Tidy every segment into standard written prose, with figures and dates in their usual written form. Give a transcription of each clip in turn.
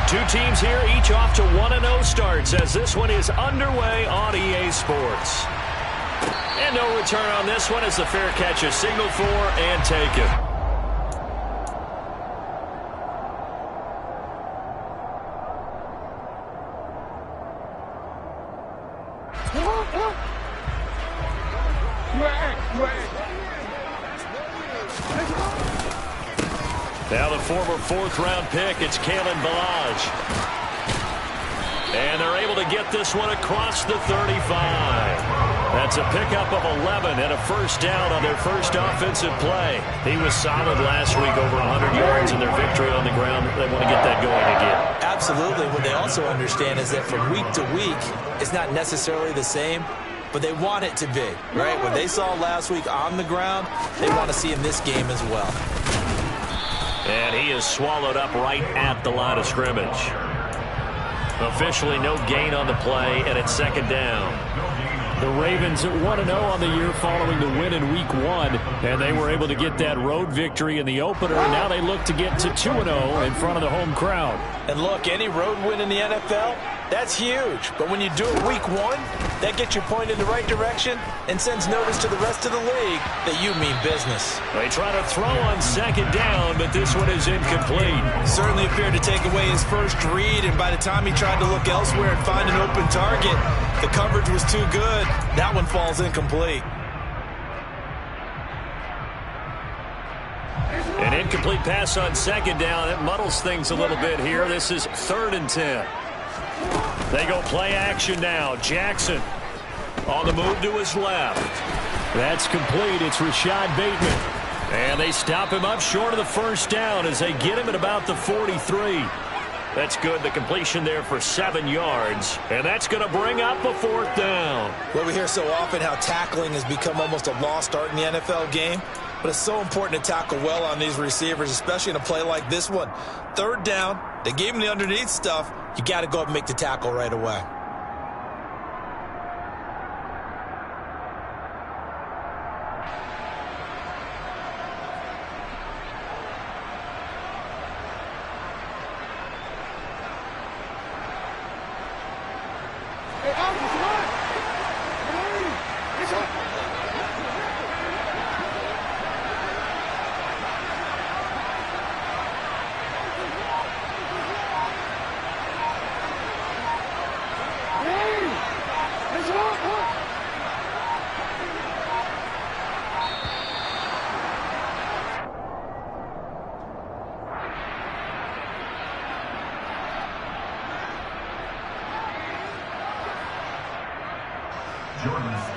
Two teams here, each off to 1-0 starts as this one is underway on EA Sports. And no return on this one as the fair catch is signaled for and taken. Now the former fourth-round pick, it's Kalen Ballage. And they're able to get this one across the 35. That's a pickup of 11 and a first down on their first offensive play. He was solid last week, over 100 yards in their victory on the ground. They want to get that going again. Absolutely. What they also understand is that from week to week, it's not necessarily the same, but they want it to be, right? What they saw last week on the ground, they want to see in this game as well. And he is swallowed up right at the line of scrimmage. Officially no gain on the play, and it's second down. The Ravens at 1-0 on the year following the win in Week 1, and they were able to get that road victory in the opener, and now they look to get to 2-0 in front of the home crowd. And look, any road win in the NFL, that's huge. But when you do it Week 1, that gets you pointed in the right direction and sends notice to the rest of the league that you mean business. They try to throw on second down, but this one is incomplete. Certainly appeared to take away his first read, and by the time he tried to look elsewhere and find an open target, the coverage was too good. That one falls incomplete. An incomplete pass on second down. It muddles things a little bit here. This is 3rd and 10. They go play action now. Jackson on the move to his left. That's complete. It's Rashad Bateman. And they stop him up short of the first down as they get him at about the 43. That's good. The completion there for 7 yards. And that's going to bring up a 4th down. Well, we hear so often how tackling has become almost a lost art in the NFL game. But it's so important to tackle well on these receivers, especially in a play like this one. 3rd down, they gave him the underneath stuff. You got to go up and make the tackle right away.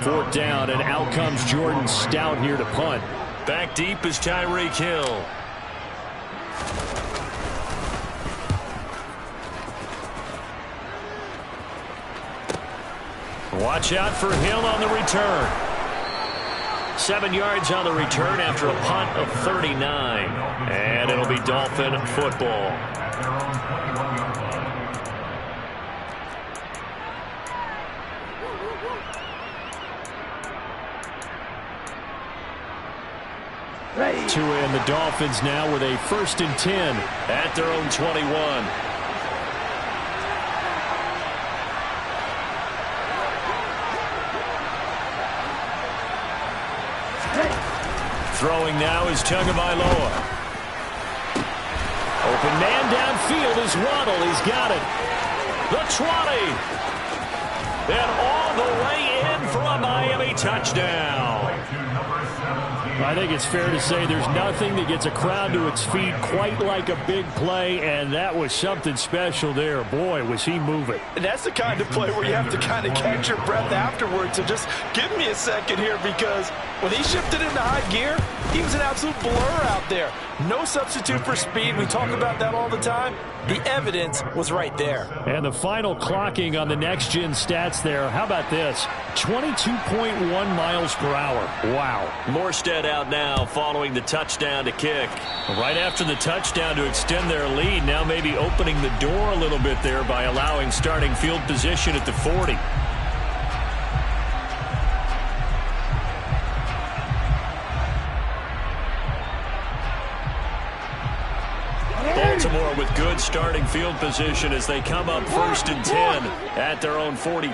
Fourth down, and out comes Jordan Stout here to punt. Back deep is Tyreek Hill. Watch out for Hill on the return. 7 yards on the return after a punt of 39. And it'll be Dolphin football. To end the Dolphins now with a 1st and 10 at their own 21. Throwing now is Tagovailoa. Open man downfield is Waddle. He's got it. The 20. And all the way in for a Miami touchdown. I think it's fair to say there's nothing that gets a crowd to its feet quite like a big play, and that was something special there. Boy, was he moving. And that's the kind of play where you have to kind of catch your breath afterwards. So just give me a second here, because when he shifted into high gear, he was an absolute blur out there. No substitute for speed. We talk about that all the time. The evidence was right there. And the final clocking on the next-gen stats there. How about this? 22.1 miles per hour. Wow. Morstead out now following the touchdown to kick. Right after the touchdown to extend their lead, now maybe opening the door a little bit there by allowing starting field position at the 40. Baltimore with good starting field position as they come up 1st and 10 at their own 42.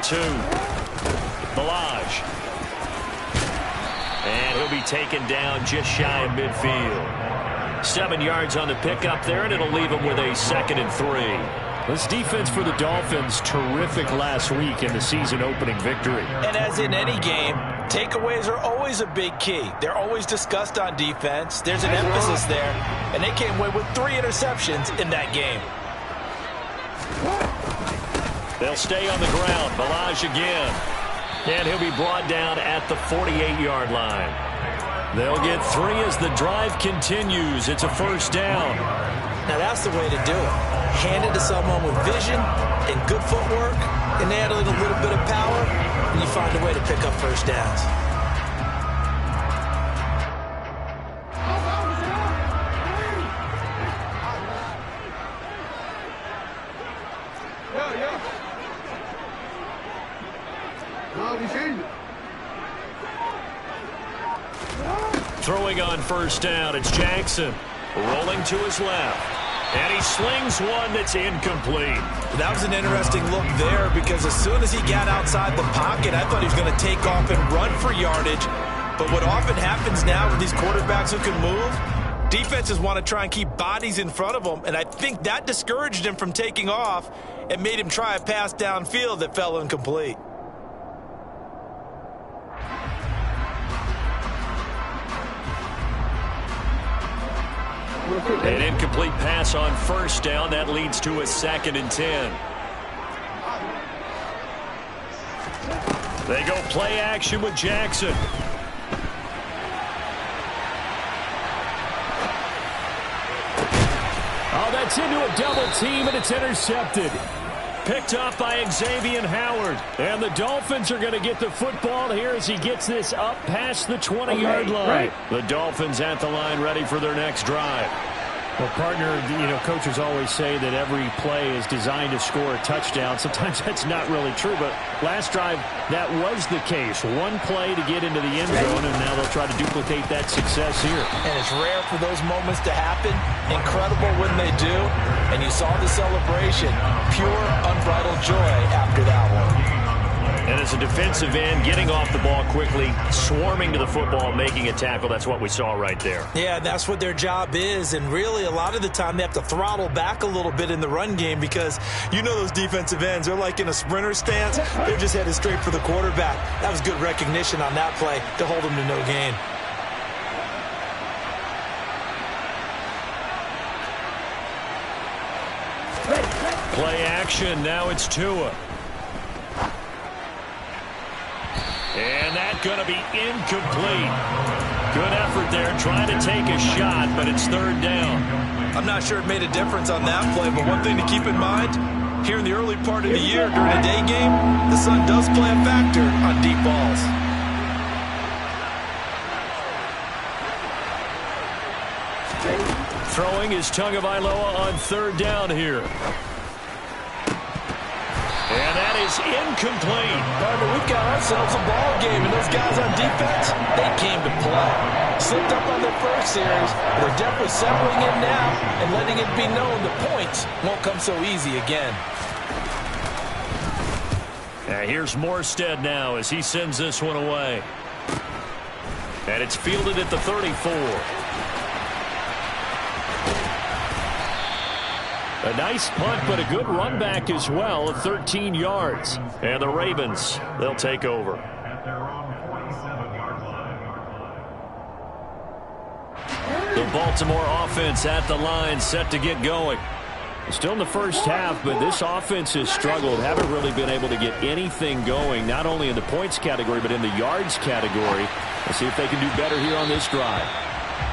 Balaj. And he'll be taken down just shy of midfield. 7 yards on the pickup there, and it'll leave him with a 2nd and 3. This defense for the Dolphins, terrific last week in the season-opening victory. And as in any game, takeaways are always a big key. They're always discussed on defense. There's an emphasis there, and they came away with 3 interceptions in that game. They'll stay on the ground. Balaj again. And he'll be brought down at the 48-yard line. They'll get 3 as the drive continues. It's a 1st down. Now that's the way to do it. Hand it to someone with vision and good footwork, and add a little bit of power, and you find a way to pick up 1st downs. Throwing on 1st down, it's Jackson. Rolling to his left. And he slings one that's incomplete. That was an interesting look there because as soon as he got outside the pocket, I thought he was going to take off and run for yardage. But what often happens now with these quarterbacks who can move, defenses want to try and keep bodies in front of them, and I think that discouraged him from taking off and made him try a pass downfield that fell incomplete. An incomplete pass on 1st down. That leads to a 2nd and 10. They go play action with Jackson. Oh, that's into a double team, and it's intercepted. Picked up by Xavier Howard. And the Dolphins are going to get the football here as he gets this up past the 20-yard line. Right. The Dolphins at the line ready for their next drive. Well, partner, coaches always say that every play is designed to score a touchdown. Sometimes that's not really true, but last drive, that was the case. One play to get into the end zone, and now they'll try to duplicate that success here. And it's rare for those moments to happen. Incredible when they do. And you saw the celebration. Pure, unbridled joy after that one. And as a defensive end, getting off the ball quickly, swarming to the football, making a tackle, that's what we saw right there. Yeah, that's what their job is. And really, a lot of the time, they have to throttle back a little bit in the run game because you know those defensive ends, they're like in a sprinter stance. They're just headed straight for the quarterback. That was good recognition on that play to hold them to no gain. Play action, now it's Tua. And that's going to be incomplete. Good effort there, trying to take a shot, but it's 3rd down. I'm not sure it made a difference on that play, but one thing to keep in mind, here in the early part of the year during a day game, the sun does play a factor on deep balls. Throwing is Tagovailoa on 3rd down here. And that is incomplete. Partner, we've got ourselves a ball game, and those guys on defense, they came to play. Slipped up on their first series. They're definitely settling in now and letting it be known the points won't come so easy again. Here's Morstead now as he sends this one away. And it's fielded at the 34. A nice punt, but a good run back as well of 13 yards. And the Ravens, they'll take over. The Baltimore offense at the line, set to get going. Still in the first half, but this offense has struggled. Haven't really been able to get anything going, not only in the points category, but in the yards category. Let's see if they can do better here on this drive.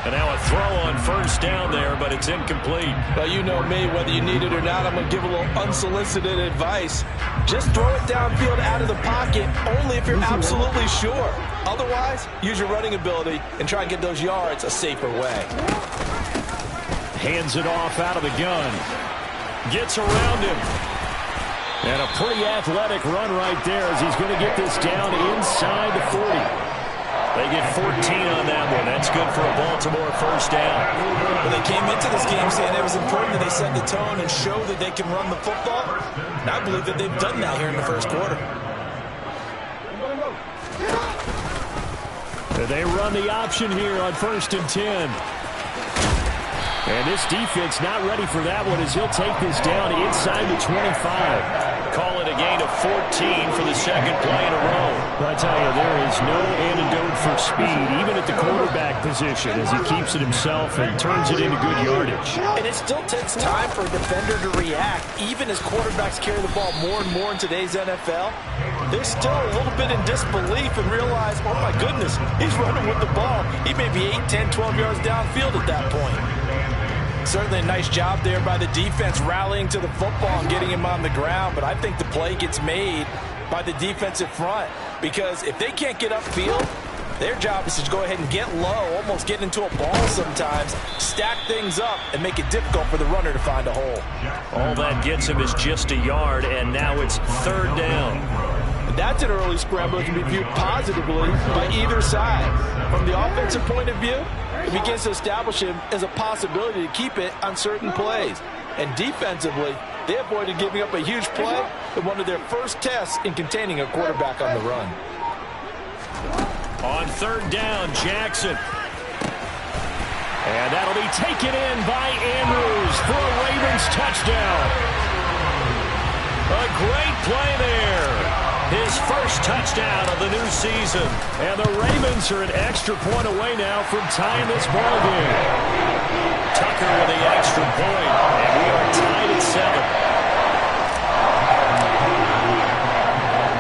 And now a throw on 1st down there, but it's incomplete. Well, you know me, whether you need it or not, I'm going to give a little unsolicited advice. Just throw it downfield out of the pocket, only if you're absolutely sure. Otherwise, use your running ability and try and get those yards a safer way. Hands it off out of the gun. Gets around him. And a pretty athletic run right there as he's going to get this down inside the 40. They get 14 on that one. That's good for a Baltimore first down. Well, they came into this game saying it was important that they set the tone and show that they can run the football. And I believe that they've done that here in the first quarter. They run the option here on 1st and 10. And this defense not ready for that one as he'll take this down inside the 25. Call it a gain of 14 for the second play in a row. But I tell you, there is no antidote for speed, even at the quarterback position, as he keeps it himself and turns it into good yardage. And it still takes time for a defender to react, even as quarterbacks carry the ball more and more in today's NFL. They're still a little bit in disbelief and realize, oh my goodness, he's running with the ball. He may be 8, 10, 12 yards downfield at that point. Certainly a nice job there by the defense rallying to the football and getting him on the ground, but I think the play gets made by the defensive front because if they can't get upfield, their job is to go ahead and get low, almost get into a ball sometimes, stack things up, and make it difficult for the runner to find a hole. All that gets him is just a yard, and now it's 3rd down. That's an early scramble that can be viewed positively by either side. From the offensive point of view, it begins to establish him as a possibility to keep it on certain plays. And defensively, they avoided giving up a huge play in one of their first tests in containing a quarterback on the run. On 3rd down, Jackson. And that'll be taken in by Andrews for a Ravens touchdown. A great play there. His first touchdown of the new season. And the Ravens are an extra point away now from tying this ball game. Tucker with the extra point, and we are tied at 7.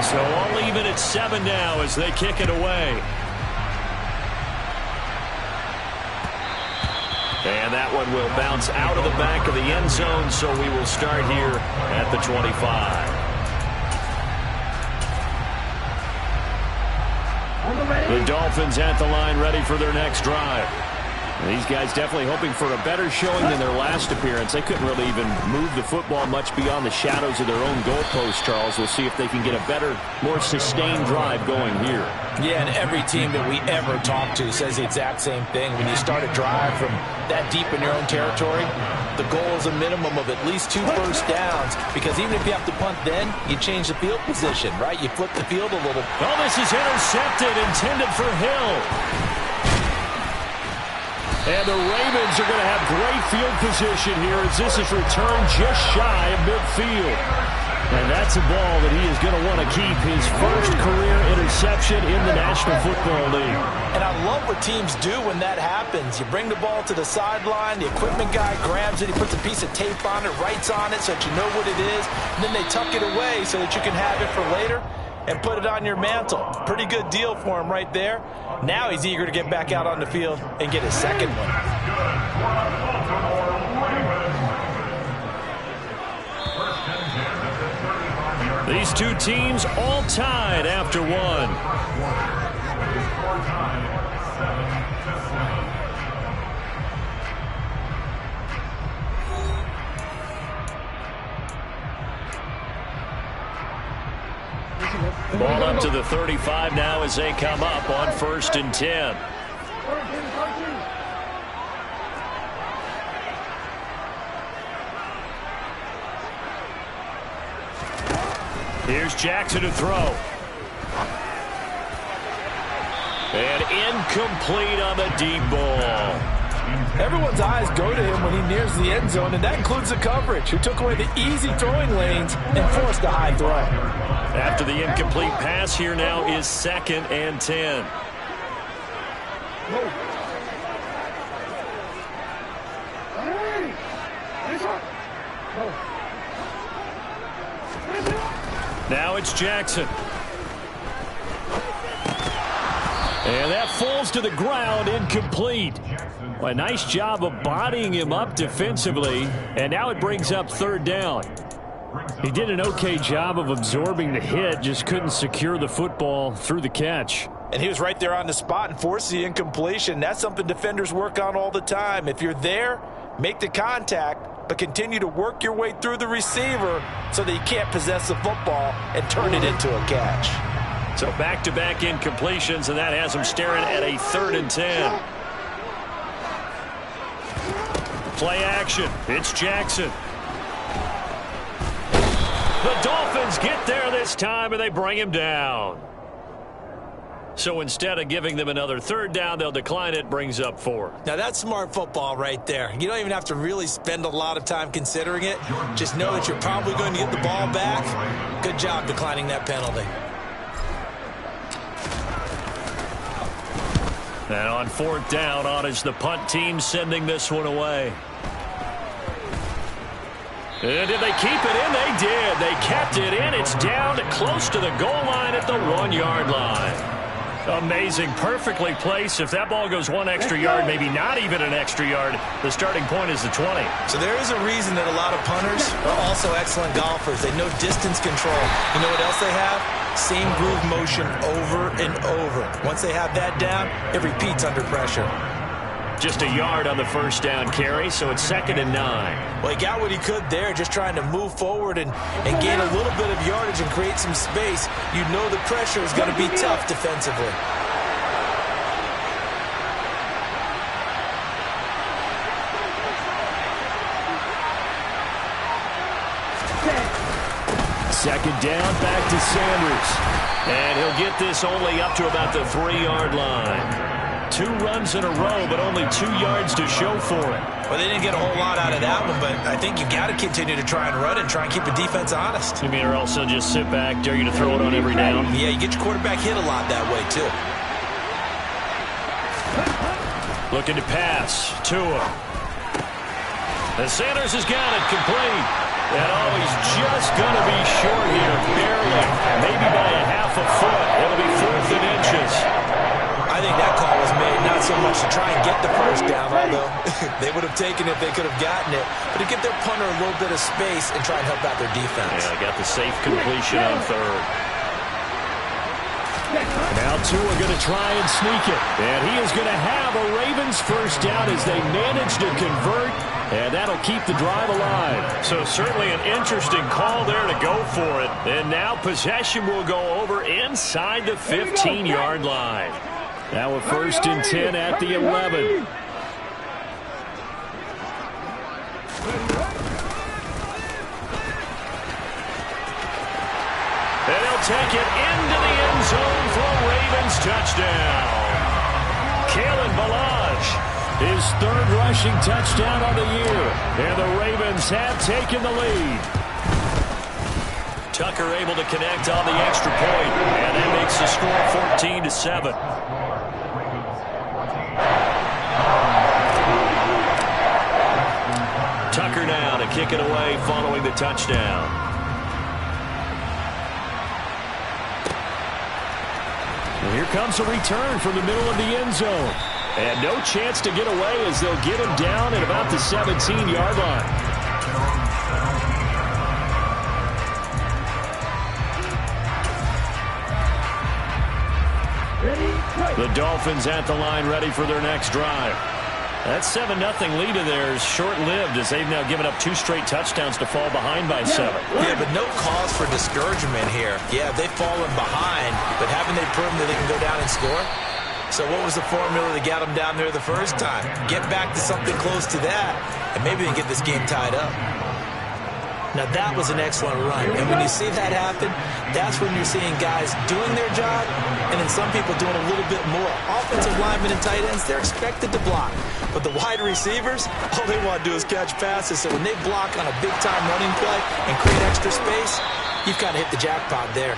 So all even at 7 now as they kick it away. And that one will bounce out of the back of the end zone, so we will start here at the 25. The Dolphins at the line ready for their next drive. These guys definitely hoping for a better showing than their last appearance. They couldn't really even move the football much beyond the shadows of their own goalpost, Charles. We'll see if they can get a better, more sustained drive going here. Yeah, and every team that we ever talk to says the exact same thing. When you start a drive from that deep in your own territory, the goal is a minimum of at least 2 first downs, because even if you have to punt then, you change the field position, right? You flip the field a little. Oh, this is intercepted, intended for Hill. And the Ravens are going to have great field position here as this is returned just shy of midfield. And that's a ball that he is going to want to keep, his first career interception in the National Football League. And I love what teams do when that happens. You bring the ball to the sideline, the equipment guy grabs it, he puts a piece of tape on it, writes on it so that you know what it is, and then they tuck it away so that you can have it for later and put it on your mantle. Pretty good deal for him right there. Now he's eager to get back out on the field and get his second one. These two teams all tied after one. Ball up to the 35 now as they come up on 1st and 10. Here's Jackson to throw. And incomplete on the deep ball. Everyone's eyes go to him when he nears the end zone, and that includes the coverage, who took away the easy throwing lanes and forced a high throw. After the incomplete pass, here now is 2nd and 10. Now it's Jackson. And that falls to the ground, incomplete. Well, a nice job of bodying him up defensively, and now it brings up 3rd down. He did an okay job of absorbing the hit, just couldn't secure the football through the catch. And he was right there on the spot and forced the incompletion. That's something defenders work on all the time. If you're there, make the contact, but continue to work your way through the receiver so that you can't possess the football and turn it into a catch. So back-to-back incompletions, and that has them staring at a 3rd and 10. Play action. It's Jackson. The Dolphins get there this time, and they bring him down. So instead of giving them another 3rd down, they'll decline it, brings up 4. Now, that's smart football right there. You don't even have to really spend a lot of time considering it. Just know that you're probably going to get the ball back. Good job declining that penalty. And on 4th down, on is the punt team sending this one away. And did they keep it in? They did. They kept it in. It's down close to the goal line at the 1-yard line. Amazing. Perfectly placed. If that ball goes 1 extra yard, maybe not even an extra yard, the starting point is the 20. So there is a reason that a lot of punters are also excellent golfers. They know distance control. You know what else they have? Same groove motion over and over. Once they have that down, it repeats under pressure. Just a yard on the 1st down carry, so it's 2nd and 9. Well, he got what he could there, just trying to move forward and gain a little bit of yardage and create some space. You know the pressure is going to be tough defensively. Second down, back to Sanders. And he'll get this only up to about the 3-yard line. 2 runs in a row, but only 2 yards to show for it. Well, they didn't get a whole lot out of that one, but I think you got to continue to try and run and try and keep the defense honest. You mean or else they'll just sit back, dare you to throw it on every down? Yeah, you get your quarterback hit a lot that way, too. Looking to pass. Tua. And Sanders has got it complete. And he's just going to be short here, barely. Maybe by a half a foot. It'll be 4th and inches. I think that call was made not so much to try and get the 1st down, although they would have taken it, they could have gotten it, but to give their punter a little bit of space and try and help out their defense. Yeah, got the safe completion on 3rd. Now Tua going to try and sneak it. And he is going to have a Ravens 1st down as they manage to convert. And that'll keep the drive alive. So certainly an interesting call there to go for it. And now possession will go over inside the 15-yard line. Now a 1st and 10 at the 11. And he'll take it into the end zone for a Ravens touchdown. Kalen Ballage. His 3rd rushing touchdown on the year. And the Ravens have taken the lead. Tucker able to connect on the extra point. And that makes the score 14-7. Tucker now to kick it away following the touchdown. And here comes a return from the middle of the end zone. And no chance to get away as they'll get him down at about the 17-yard line. The Dolphins at the line ready for their next drive. That 7-0 lead of theirs short-lived as they've now given up 2 straight touchdowns to fall behind by 7. Yeah, but no cause for discouragement here. Yeah, they've fallen behind, but haven't they proven that they can go down and score? So what was the formula that got them down there the first time? Get back to something close to that, and maybe they get this game tied up. Now, that was an excellent run, and when you see that happen, that's when you're seeing guys doing their job, and then some people doing a little bit more. Offensive linemen and tight ends, they're expected to block. But the wide receivers, all they want to do is catch passes. So when they block on a big-time running play and create extra space, you've got to hit the jackpot there.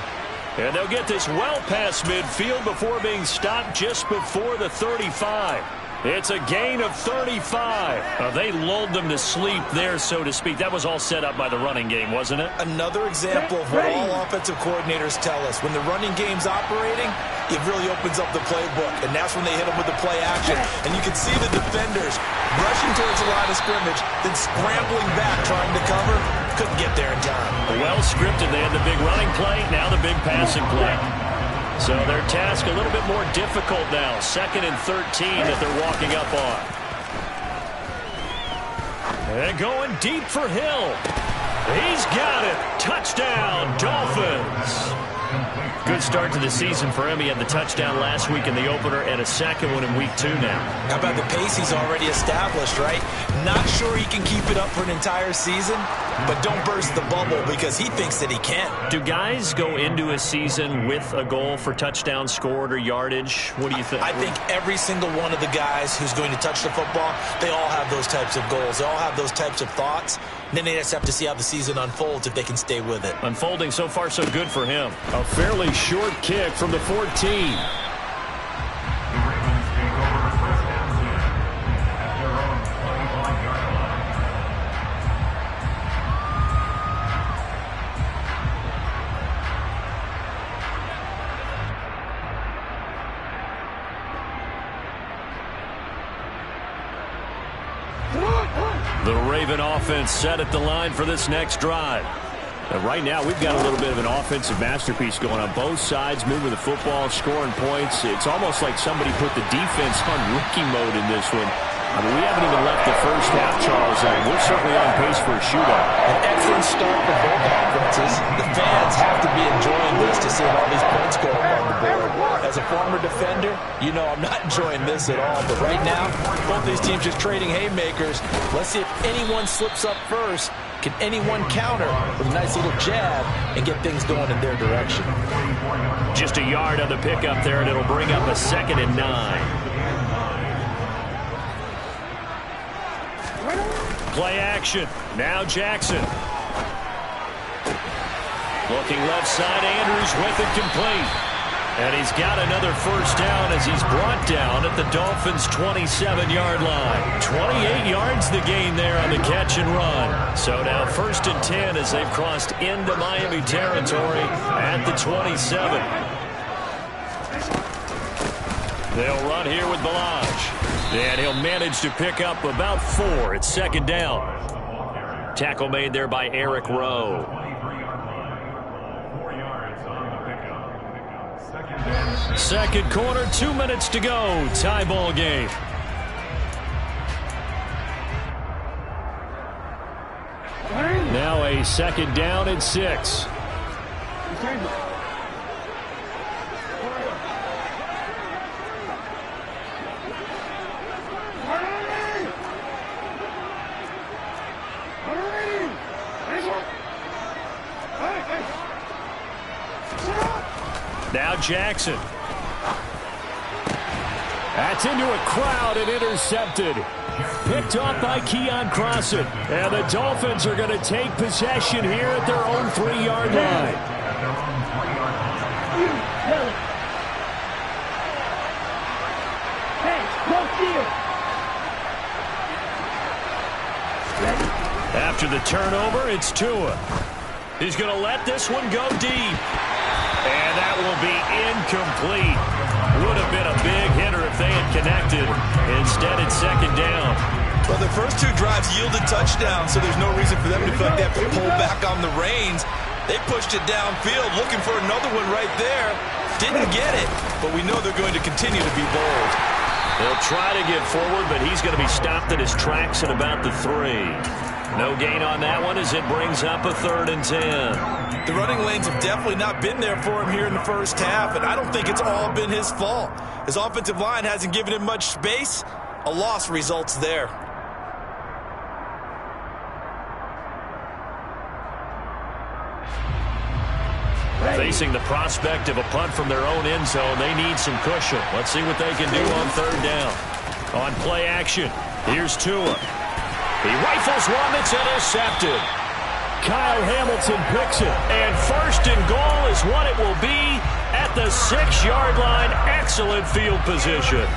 And they'll get this well past midfield before being stopped just before the 35. It's a gain of 35. They lulled them to sleep there, so to speak. That was all set up by the running game, wasn't it? Another example of what all offensive coordinators tell us. When the running game's operating, it really opens up the playbook, and that's when they hit them with the play action. And you can see the defenders rushing towards the line of scrimmage, then scrambling back, trying to cover. Couldn't get there in time. Well scripted. They had the big running play, now the big passing play. So their task a little bit more difficult now. 2nd and 13 that they're walking up on. And going deep for Hill. He's got it. Touchdown, Dolphins. Good start to the season for him. He had the touchdown last week in the opener and a second one in week 2 now. How about the pace he's already established, right? Not sure he can keep it up for an entire season, but don't burst the bubble because he thinks that he can. Do guys go into a season with a goal for touchdown scored or yardage? What do you think? I think every single one of the guys who's going to touch the football, they all have those types of goals. They all have those types of thoughts. And then they just have to see how the season unfolds if they can stay with it. Unfolding so far so good for him. A fairly short kick from the 14. The Raven offense set at the line for this next drive. Right now, we've got a little bit of an offensive masterpiece going on both sides, moving the football, scoring points. It's almost like somebody put the defense on rookie mode in this one. I mean, we haven't even left the first half, Charles, and we're certainly on pace for a shootout. An excellent start for both offenses. The fans have to be enjoying this to see all these points go up on the board. As a former defender, you know I'm not enjoying this at all. But right now, both these teams just trading haymakers. Let's see if anyone slips up first. Can anyone counter with a nice little jab and get things going in their direction? Just a yard on the pickup there, and it'll bring up a 2nd and 9. Play action. Now Jackson. Looking left side, Andrews with it complete. And he's got another first down as he's brought down at the Dolphins' 27-yard line. 28 yards the gain there on the catch and run. So now 1st and 10 as they've crossed into Miami territory at the 27. They'll run here with Balaj. And he'll manage to pick up about 4. It's 2nd down. Tackle made there by Eric Rowe. Second quarter, 2 minutes to go. Tie ball game. Now a 2nd down and 6. Now Jackson. That's into a crowd and intercepted. Picked off by Keon Crossan. And the Dolphins are going to take possession here at their own 3-yard line. After the turnover, it's Tua. He's going to let this one go deep. And that will be incomplete. Would have been a big hitter if they had connected. Instead, it's 2nd down. Well, the first 2 drives yielded touchdowns, so there's no reason for them to feel like they have to pull back on the reins. They pushed it downfield, looking for another one right there. Didn't get it, but we know they're going to continue to be bold. They'll try to get forward, but he's going to be stopped at his tracks at about the 3. No gain on that one as it brings up a 3rd and 10. The running lanes have definitely not been there for him here in the first half, and I don't think it's all been his fault. His offensive line hasn't given him much space. A loss results there. Facing the prospect of a punt from their own end zone, they need some cushion. Let's see what they can do on 3rd down. On play action, here's Tua. He rifles one that's intercepted. Kyle Hamilton picks it. And 1st and goal is what it will be at the 6-yard line. Excellent field position.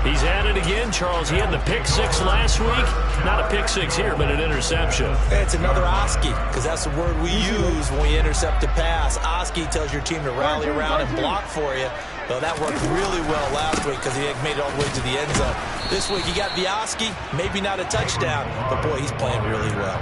He's at it again, Charles. He had the pick 6 last week. Not a pick 6 here, but an interception. It's another Oski, because that's the word we use when we intercept a pass. Oski tells your team to rally around and block for you. Well, that worked really well last week because he made it all the way to the end zone. This week, he got the Oski, maybe not a touchdown, but boy, he's playing really well.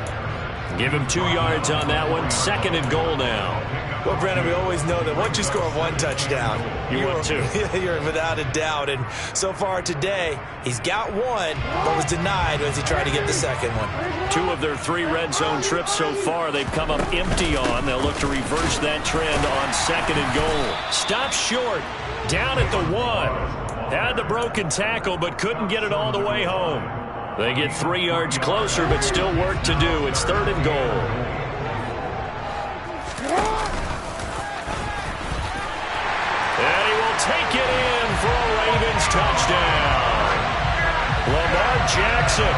Give him 2 yards on that one. 2nd and goal now. Well, Brandon, we always know that once you score 1 touchdown, you're 2. You're without a doubt. And so far today, he's got 1, but was denied as he tried to get the 2nd one. 2 of their 3 red zone trips so far, they've come up empty on. They'll look to reverse that trend on 2nd and goal. Stop short. Down at the 1. Had the broken tackle, but couldn't get it all the way home. They get 3 yards closer, but still work to do. It's 3rd and goal. And he will take it in for a Ravens touchdown. Lamar Jackson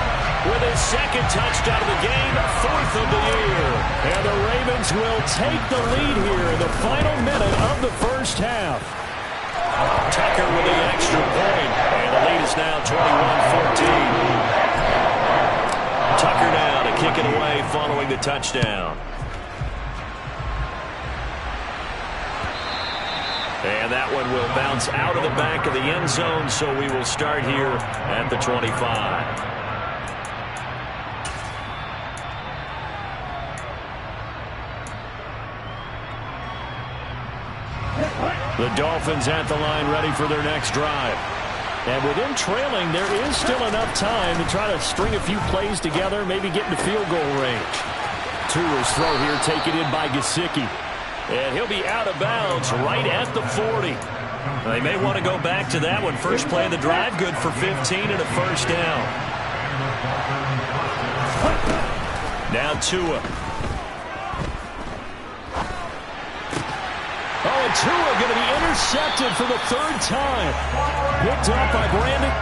with his 2nd touchdown of the game, 4th of the year. And the Ravens will take the lead here in the final minute of the first half. Tucker with the extra point, and the lead is now 21-14. Tucker now to kick it away following the touchdown. And that one will bounce out of the back of the end zone, so we will start here at the 25. The Dolphins at the line, ready for their next drive. And with them trailing, there is still enough time to try to string a few plays together, maybe get into field goal range. Tua's throw here taken in by Gesicki. And he'll be out of bounds right at the 40. They may want to go back to that one. First play of the drive, good for 15 and a first down. Now Tua. Oh, and Tua going to be intercepted for the 3rd time. Picked up by Brandon.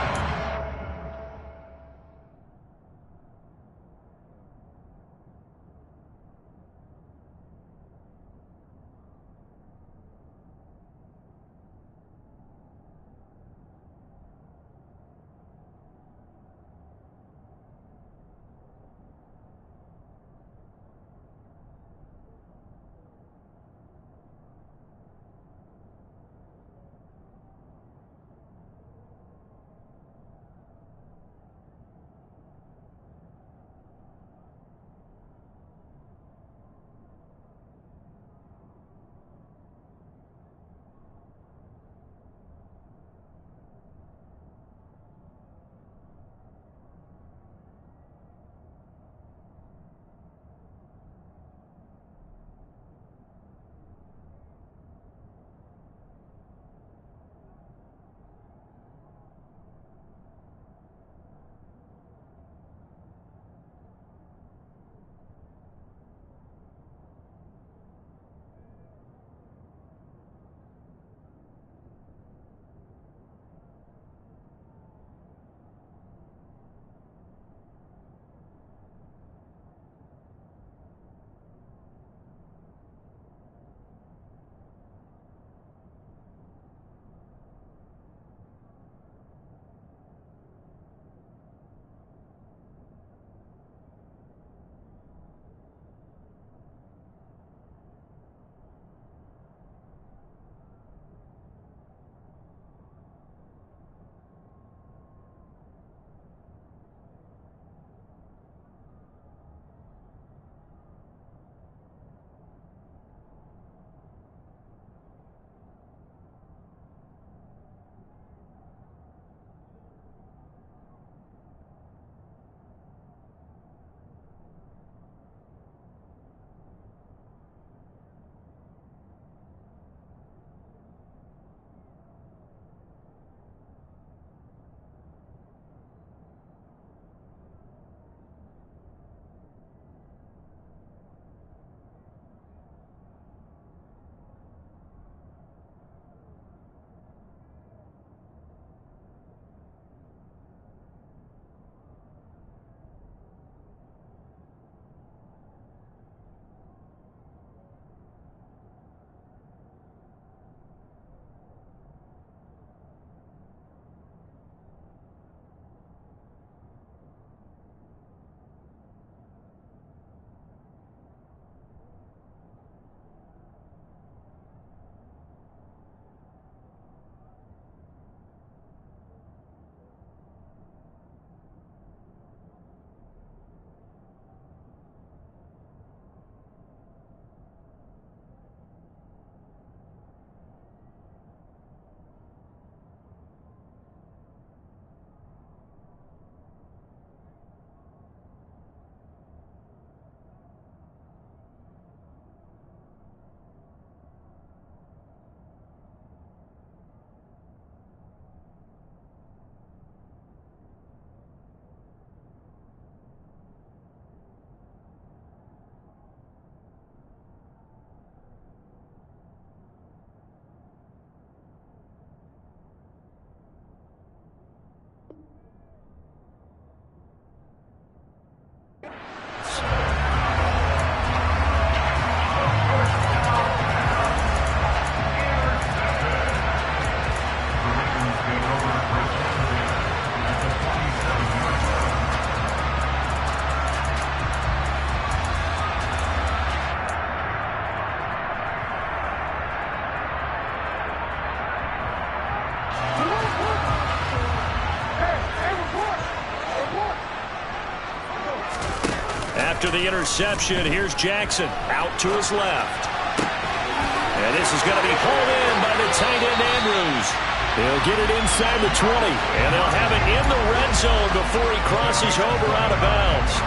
After the interception, here's Jackson out to his left. And this is going to be hauled in by the tight end Andrews. He'll get it inside the 20, and they'll have it in the red zone before he crosses over out of bounds.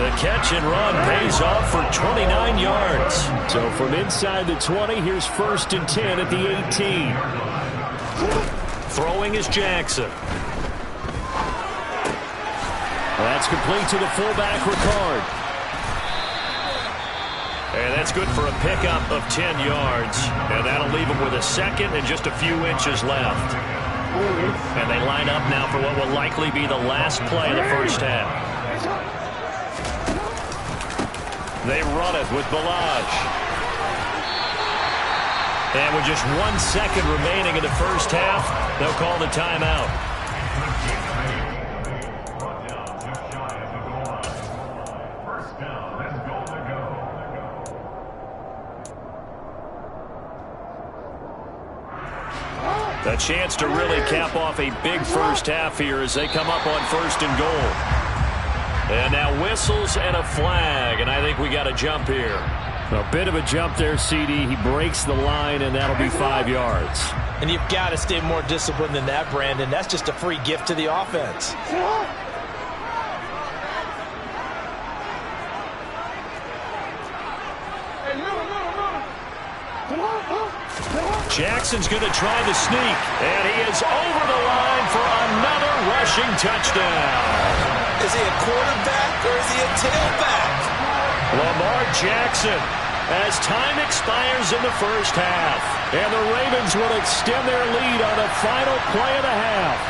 The catch and run pays off for 29 yards. So from inside the 20, here's 1st and 10 at the 18. Throwing is Jackson. That's complete to the fullback, Ricard. And that's good for a pickup of 10 yards. And that'll leave him with a second and just a few inches left. And they line up now for what will likely be the last play of the first half. They run it with Balaj. And with just 1 second remaining in the first half, they'll call the timeout. A chance to really cap off a big first half here as they come up on 1st and goal. And now whistles and a flag, and I think we got a jump here. A bit of a jump there, CD. He breaks the line, and that'll be 5 yards. And you've got to stay more disciplined than that, Brandon. That's just a free gift to the offense. Jackson's going to try the sneak, and he is over the line for another rushing touchdown. Is he a quarterback or is he a tailback? Lamar Jackson, as time expires in the first half, and the Ravens will extend their lead on the final play of the half.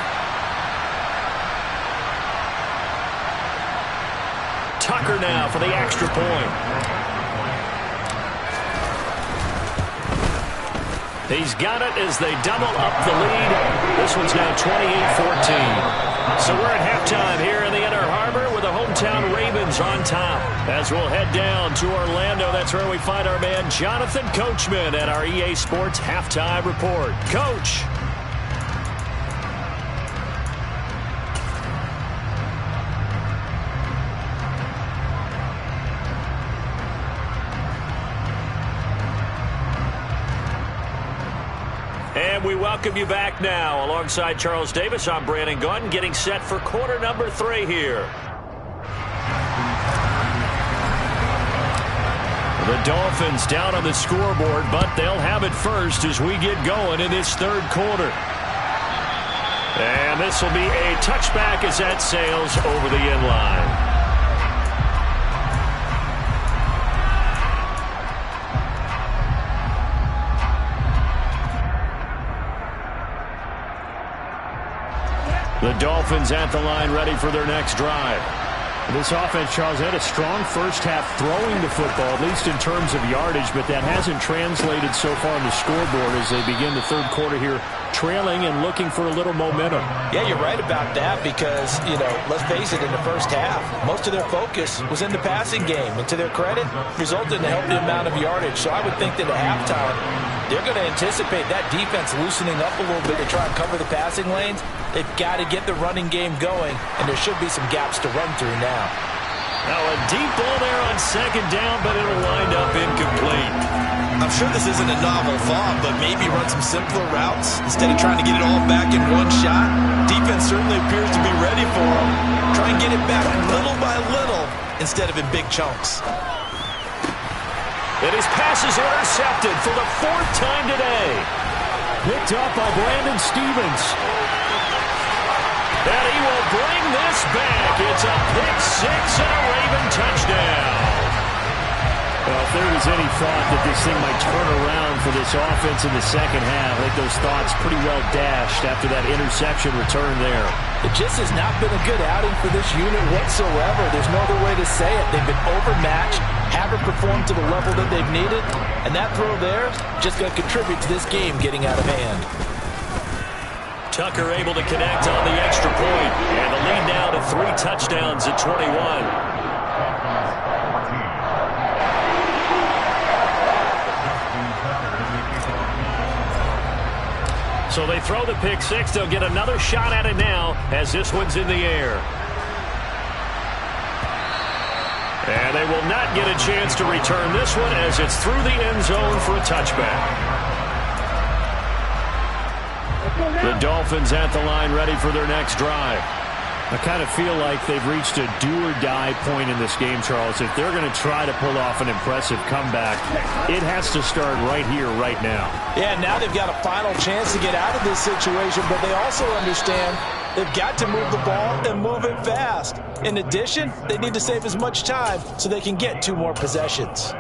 Tucker now for the extra point. He's got it as they double up the lead. This one's now 28-14. So we're at halftime here in the Inner Harbor with the hometown Ravens on top. As we'll head down to Orlando, that's where we find our man Jonathan Coachman at our EA Sports Halftime Report. Coach. And we welcome you back now. Alongside Charles Davis, I'm Brandon Gunn, getting set for quarter number 3 here. The Dolphins down on the scoreboard, but they'll have it first as we get going in this third quarter. And this will be a touchback as that sails over the end line. The Dolphins at the line ready for their next drive. This offense, Charles, had a strong first half throwing the football, at least in terms of yardage, but that hasn't translated so far on the scoreboard as they begin the third quarter here, trailing and looking for a little momentum. Yeah, you're right about that because, let's face it, in the first half, most of their focus was in the passing game. And to their credit, resulted in a healthy amount of yardage. So I would think that at halftime, they're going to anticipate that defense loosening up a little bit to try and cover the passing lanes. They've got to get the running game going, and there should be some gaps to run through now. Now a deep ball there on second down, but it'll wind up incomplete. I'm sure this isn't a novel thought, but maybe run some simpler routes instead of trying to get it all back in one shot. Defense certainly appears to be ready for them. Try and get it back little by little instead of in big chunks. And his pass is intercepted for the 4th time today. Picked up by Brandon Stevens. And he will bring this back. It's a pick 6 and a Raven touchdown. Well, if there was any thought that this thing might turn around for this offense in the second half, I think those thoughts pretty well dashed after that interception return there. It just has not been a good outing for this unit whatsoever. There's no other way to say it. They've been overmatched, haven't performed to the level that they've needed, and that throw there just going to contribute to this game getting out of hand. Tucker able to connect on the extra point, and the lead now to 3 touchdowns at 21. So they throw the pick 6. They'll get another shot at it now as this one's in the air. And they will not get a chance to return this one as it's through the end zone for a touchback. The Dolphins at the line ready for their next drive. I kind of feel like they've reached a do-or-die point in this game, Charles. If they're going to try to pull off an impressive comeback, it has to start right here, right now. Yeah, now they've got a final chance to get out of this situation, but they also understand they've got to move the ball and move it fast. In addition, they need to save as much time so they can get 2 more possessions.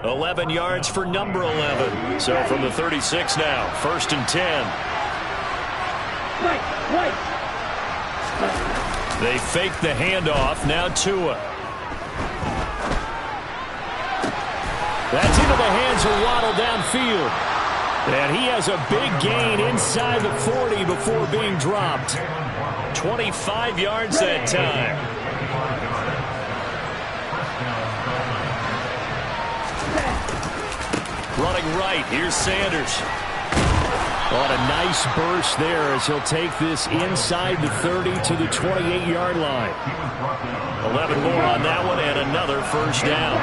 11 yards for number 11. So from the 36 now, 1st and 10. They fake the handoff. Now Tua. That's into the hands of Waddle downfield. And he has a big gain inside the 40 before being dropped. 25 yards that time. Running right. Here's Sanders. On a nice burst there as he'll take this inside the 30 to the 28-yard line. 11 more on that one and another first down.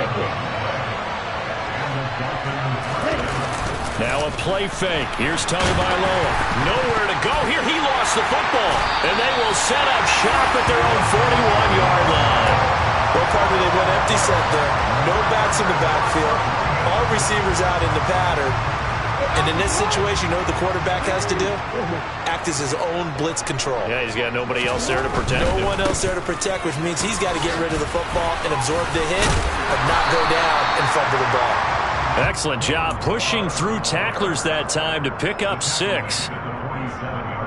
Now a play fake. Here's Tagovailoa. Nowhere to go here. He lost the football. And they will set up shop at their own 41-yard line. Well, partner, they went empty set there. No backs in the backfield. All receivers out in the pattern. And in this situation, you know what the quarterback has to do? Act as his own blitz control. Yeah, he's got nobody else there to protect him. No one else there to protect, which means he's got to get rid of the football and absorb the hit, but not go down and fumble the ball. Excellent job pushing through tacklers that time to pick up 6.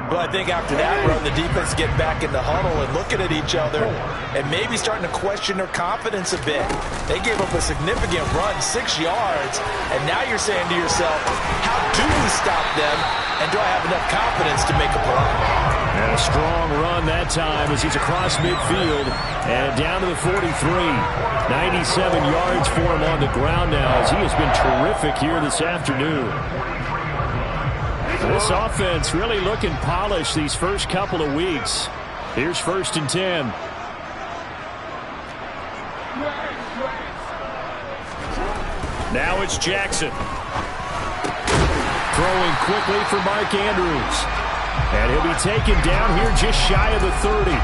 Well, I think after that run, the defense get back in the huddle and looking at each other and maybe starting to question their confidence a bit. They gave up a significant run, 6 yards, and now you're saying to yourself, how do we stop them, and do I have enough confidence to make a play? And a strong run that time as he's across midfield and down to the 43. 97 yards for him on the ground now as he has been terrific here this afternoon. This offense really looking polished these first couple of weeks. Here's 1st and 10. Now it's Jackson. Throwing quickly for Mark Andrews. And he'll be taken down here just shy of the 30.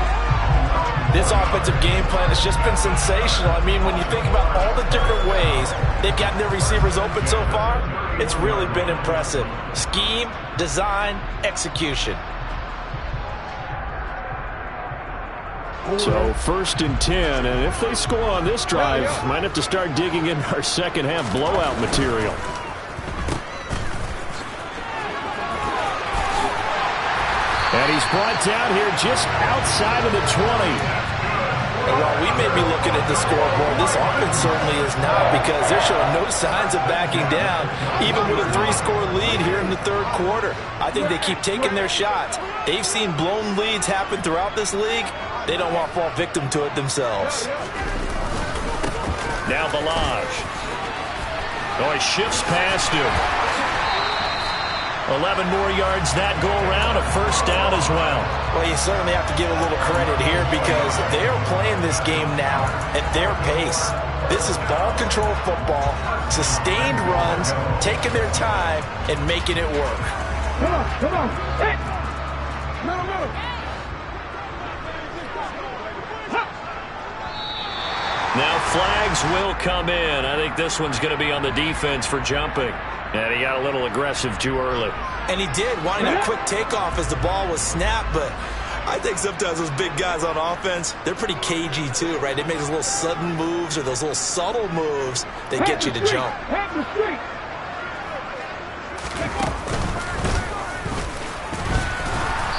This offensive game plan has just been sensational. I mean, when you think about all the different ways they've gotten their receivers open so far, it's really been impressive. Scheme, design, execution. So 1st and 10, and if they score on this drive, might have to start digging in our second half blowout material. And he's brought down here just outside of the 20. And while we may be looking at the scoreboard, this offense certainly is not, because they're showing no signs of backing down, even with a 3-score lead here in the 3rd quarter. I think they keep taking their shots. They've seen blown leads happen throughout this league. They don't want to fall victim to it themselves. Now Balaj. Oh, he shifts past him. 11 more yards that go around, a first down as well. Well, you certainly have to give a little credit here because they are playing this game now at their pace. This is ball control football, sustained runs, taking their time, and making it work. Come on. Hey. No. Now flags will come in. I think this one's going to be on the defense for jumping. And he got a little aggressive too early. And he did, wanting a quick takeoff as the ball was snapped, but I think sometimes those big guys on offense, they're pretty cagey too, right? They make those little sudden moves or those little subtle moves that get you to jump.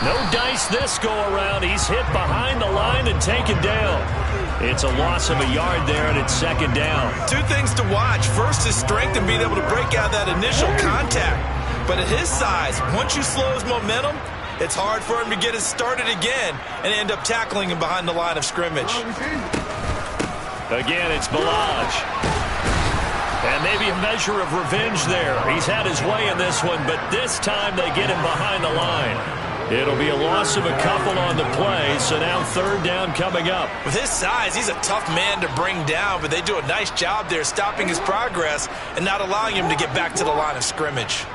No dice this go around. He's hit behind the line and taken down. It's a loss of a yard there, and it's 2nd down. 2 things to watch. First is strength and being able to break out that initial contact. But at his size, once you slow his momentum, it's hard for him to get it started again and end up tackling him behind the line of scrimmage. Again, it's Balaj. And maybe a measure of revenge there. He's had his way in this one, but this time they get him behind the line. It'll be a loss of a couple on the play, so now third down coming up. With his size, he's a tough man to bring down, but they do a nice job there stopping his progress and not allowing him to get back to the line of scrimmage.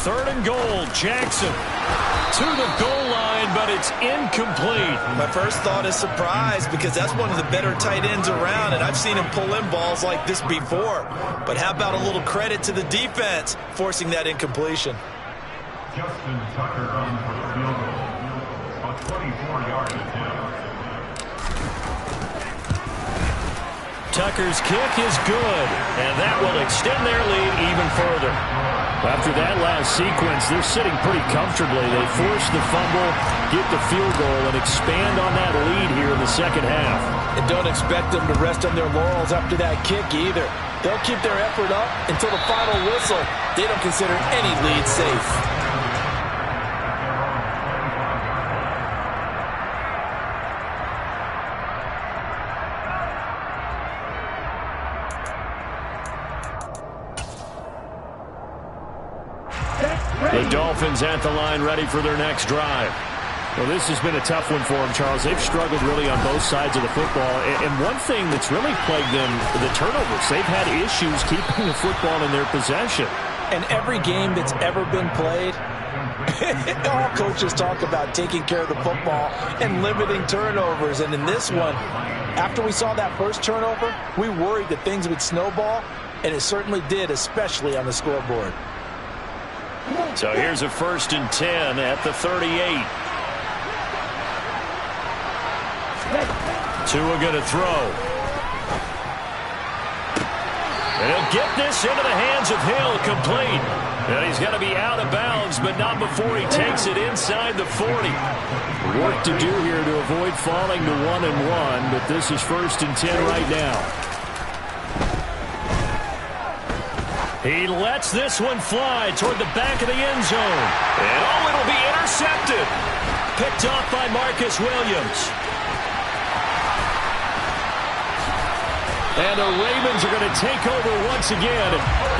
Third and goal, Jackson to the goal line, but it's incomplete. My first thought is surprise because that's one of the better tight ends around, and I've seen him pull in balls like this before. But how about a little credit to the defense forcing that incompletion? Justin Tucker on for the field goal. A 24-yard attempt. Tucker's kick is good, and that will extend their lead even further. After that last sequence, they're sitting pretty comfortably. They force the fumble, get the field goal, and expand on that lead here in the second half. And don't expect them to rest on their laurels after that kick either. They'll keep their effort up until the final whistle. They don't consider any lead safe. The Dolphins at the line ready for their next drive. Well, this has been a tough one for them, Charles. They've struggled really on both sides of the football. And one thing that's really plagued them, the turnovers. They've had issues keeping the football in their possession. And every game that's ever been played, all coaches talk about taking care of the football and limiting turnovers. And in this one, after we saw that first turnover, we worried that things would snowball, and it certainly did, especially on the scoreboard. So here's a 1st and 10 at the 38. Tua going to throw. And he'll get this into the hands of Hill, complete. And he's got to be out of bounds, but not before he takes it inside the 40. Work to do here to avoid falling to 1-1, but this is 1st and 10 right now. He lets this one fly toward the back of the end zone. And it'll be intercepted. Picked off by Marcus Williams. And the Ravens are going to take over once again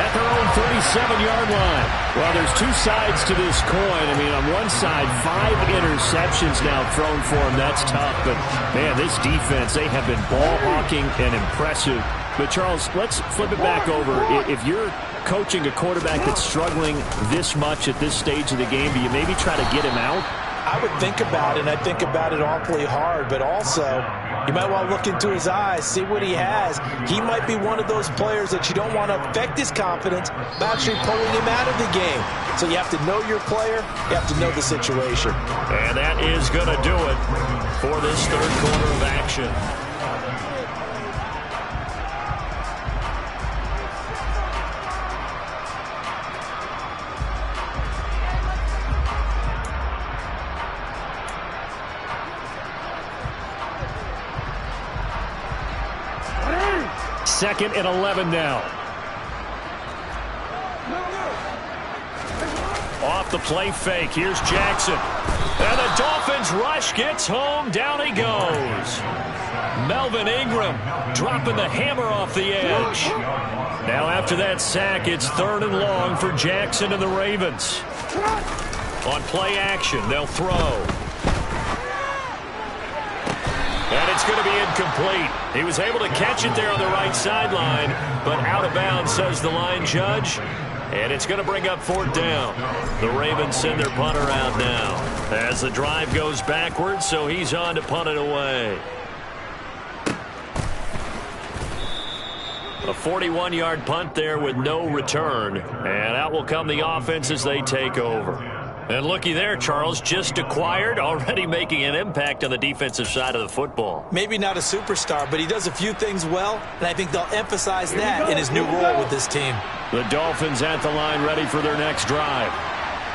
at their own 37-yard line. Well, there's two sides to this coin. I mean, on one side, 5 interceptions now thrown for him. That's tough. But, man, this defense, they have been ball hawking and impressive. But, Charles, let's flip it back over. If you're coaching a quarterback that's struggling this much at this stage of the game, do you maybe try to get him out? I would think about it, and I think about it awfully hard, but also you might want to look into his eyes, see what he has. He might be one of those players that you don't want to affect his confidence by actually pulling him out of the game. So you have to know your player, you have to know the situation. And that is going to do it for this third quarter of action. Second and 11 now. Off the play fake. Here's Jackson. And the Dolphins rush gets home. Down he goes. Melvin Ingram dropping the hammer off the edge. Now after that sack, it's 3rd and long for Jackson and the Ravens. On play action, they'll throw. And it's going to be incomplete. He was able to catch it there on the right sideline, but out of bounds, says the line judge. And it's going to bring up 4th down. The Ravens send their punter out now as the drive goes backwards, so he's on to punt it away. A 41-yard punt there with no return. And out will come the offense as they take over. And looky there, Charles, just acquired, already making an impact on the defensive side of the football. Maybe not a superstar, but he does a few things well, and I think they'll emphasize that in his new role with this team. The Dolphins at the line ready for their next drive.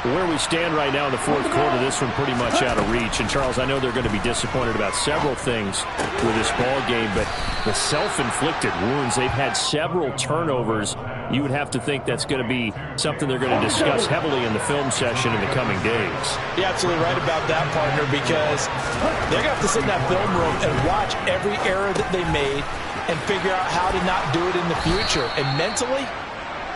Where we stand right now in the 4th quarter, this one pretty much out of reach. And, Charles, I know they're going to be disappointed about several things with this ball game, but the self-inflicted wounds, they've had several turnovers. You would have to think that's going to be something they're going to discuss heavily in the film session in the coming days. You're absolutely right about that, partner, because they're going to have to sit in that film room and watch every error that they made, and figure out how to not do it in the future. And mentally,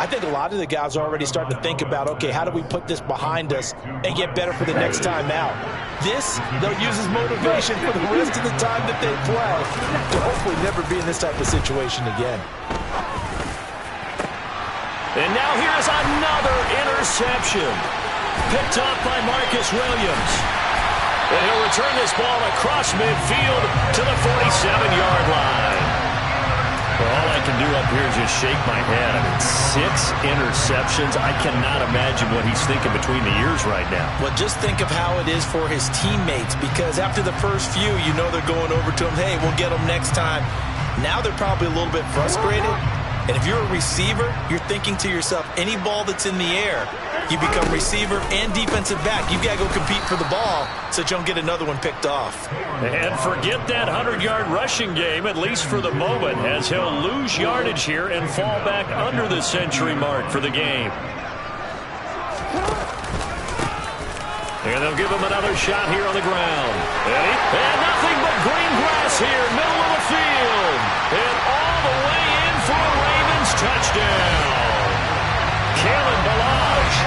I think a lot of the guys are already starting to think about, okay, how do we put this behind us and get better for the next time out? This, they'll use as motivation for the rest of the time that they play to hopefully never be in this type of situation again. And now here's another interception. Picked up by Marcus Williams. And he'll return this ball across midfield to the 47-yard line. Well, all I can do up here is just shake my head. I mean, 6 interceptions. I cannot imagine what he's thinking between the ears right now. Well, just think of how it is for his teammates, because after the first few, you know they're going over to him, hey, we'll get them next time. Now they're probably a little bit frustrated. And if you're a receiver, you're thinking to yourself, any ball that's in the air, you become receiver and defensive back. You've got to go compete for the ball so that you don't get another one picked off. And forget that 100-yard rushing game, at least for the moment, as he'll lose yardage here and fall back under the century mark for the game. And they'll give him another shot here on the ground. And nothing but green grass here, middle of the field. And all the way in for a Ravens touchdown. Kalen Ballage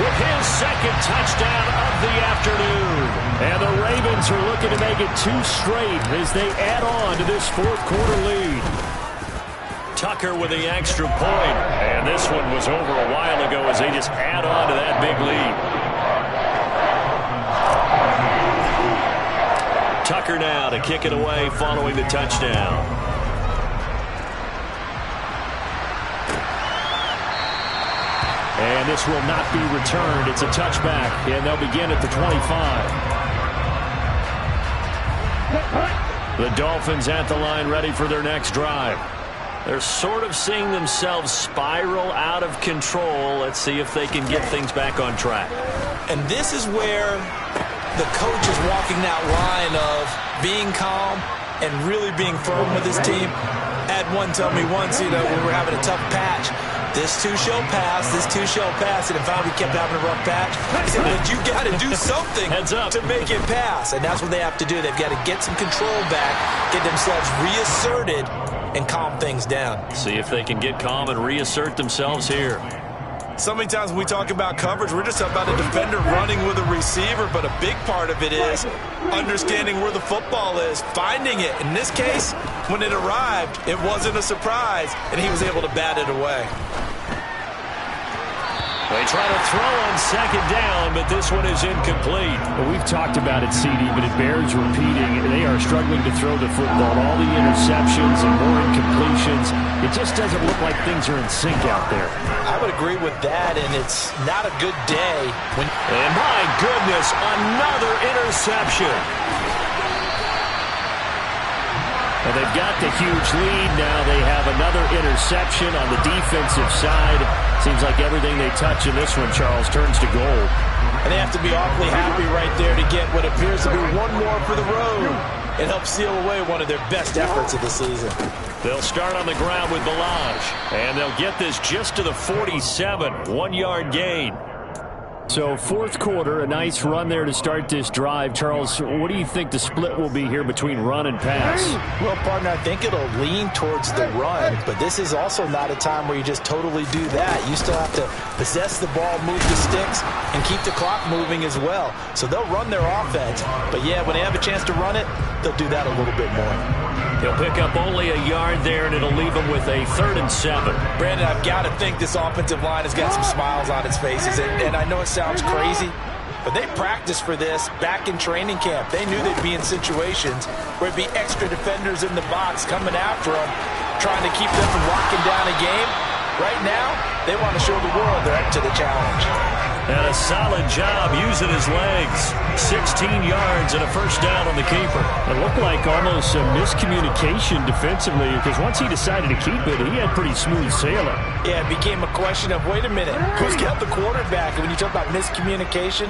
with his second touchdown of the afternoon. And the Ravens are looking to make it 2 straight as they add on to this fourth-quarter lead. Tucker with the extra point. And this one was over a while ago as they just add on to that big lead. Tucker now to kick it away following the touchdown. And this will not be returned. It's a touchback, and they'll begin at the 25. The Dolphins at the line, ready for their next drive. They're sort of seeing themselves spiral out of control. Let's see if they can get things back on track. And this is where the coach is walking that line of being calm and really being firm with his team. Had one tell me once, you know, when we were having a tough patch, this too shall pass, this too shall pass, and if we kept having a rough patch, he said, but you got to do something to make it pass, and that's what they have to do. They've got to get some control back, get themselves reasserted, and calm things down. See if they can get calm and reassert themselves here. So many times when we talk about coverage, we're just about a defender running with a receiver, but a big part of it is understanding where the football is, finding it. In this case, when it arrived, it wasn't a surprise, and he was able to bat it away. They try to throw on second down, but this one is incomplete. Well, we've talked about it, CD, but it bears repeating. They are struggling to throw the football. All the interceptions and more incompletions. It just doesn't look like things are in sync out there. I would agree with that, and it's not a good day. And my goodness, another interception. Well, they've got the huge lead. Now they have another interception on the defensive side. Seems like everything they touch in this one, Charles, turns to gold. And they have to be awfully happy right there to get what appears to be one more for the road. It helps seal away one of their best efforts of the season. They'll start on the ground with Ballage. And they'll get this just to the 47. 1-yard gain. So fourth quarter, a nice run there to start this drive. Charles, what do you think the split will be here between run and pass? Well, partner, I think it'll lean towards the run, but this is also not a time where you just totally do that. You still have to possess the ball, move the sticks, and keep the clock moving as well. So they'll run their offense, but yeah, when they have a chance to run it, they'll do that a little bit more. He'll pick up only a yard there, and it'll leave him with a 3rd and 7. Brandon, I've got to think this offensive line has got some smiles on its faces, and I know it sounds crazy, but they practiced for this back in training camp. They knew they'd be in situations where it'd be extra defenders in the box coming after them, trying to keep them from locking down a game. Right now, they want to show the world they're up to the challenge. And a solid job using his legs. 16 yards and a first down on the keeper. It looked like almost some miscommunication defensively, because once he decided to keep it, he had pretty smooth sailing. Yeah, it became a question of, wait a minute, who's got the quarterback? And when you talk about miscommunication,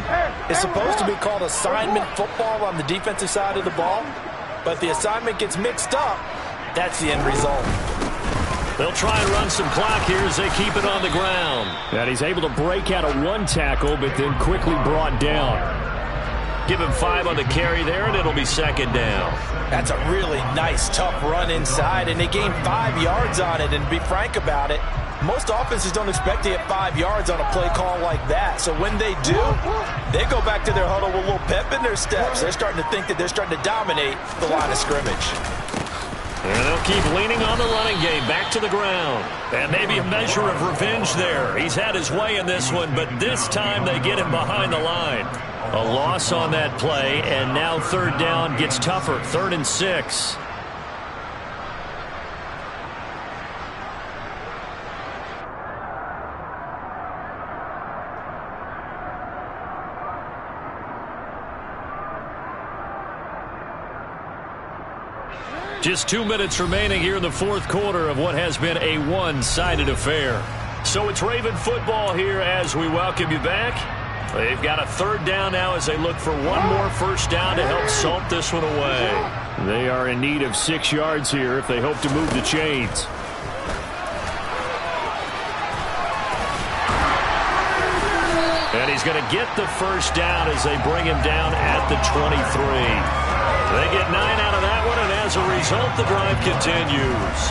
it's supposed to be called assignment football on the defensive side of the ball. But the assignment gets mixed up. That's the end result. They'll try and run some clock here as they keep it on the ground. And he's able to break out of one tackle, but then quickly brought down. Give him 5 on the carry there, and it'll be second down. That's a really nice, tough run inside, and they gained 5 yards on it. And to be frank about it, most offenses don't expect to get 5 yards on a play call like that. So when they do, they go back to their huddle with a little pep in their steps. They're starting to think that they're starting to dominate the line of scrimmage. And they'll keep leaning on the running game back to the ground. And maybe a measure of revenge there. He's had his way in this one, but this time they get him behind the line. A loss on that play, and now third down gets tougher. 3rd and 6. Just 2 minutes remaining here in the fourth quarter of what has been a one-sided affair. So it's Raven football here as we welcome you back. They've got a third down now as they look for one more first down to help salt this one away. They are in need of 6 yards here if they hope to move the chains. And he's going to get the first down as they bring him down at the 23. They get 9 out of that one, and as a result, the drive continues.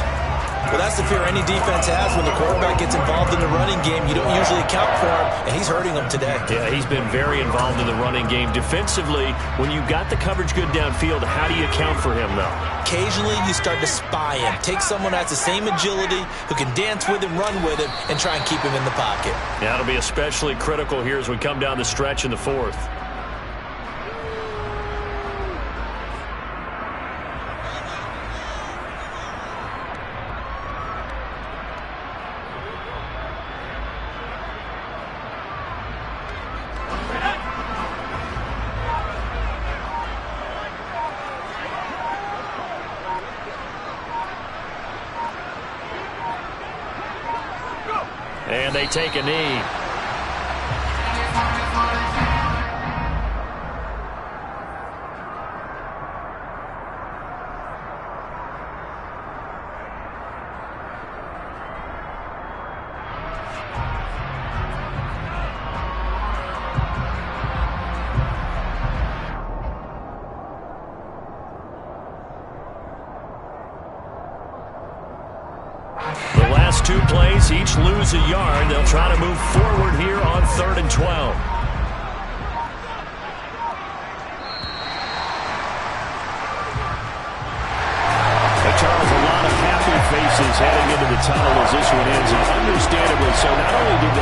Well, that's the fear any defense has when the quarterback gets involved in the running game. You don't usually account for him, and he's hurting them today. Yeah, he's been very involved in the running game. Defensively, when you've got the coverage good downfield, how do you account for him, though? Occasionally, you start to spy him. Take someone that has the same agility, who can dance with him, run with him, and try and keep him in the pocket. Yeah, it'll be especially critical here as we come down the stretch in the fourth. And they take a knee. The last 2 plays, each lose a yard. They'll try to move forward here on 3rd and 12. Charles, a lot of happy faces heading into the tunnel as this one ends. And understandably so, not only did they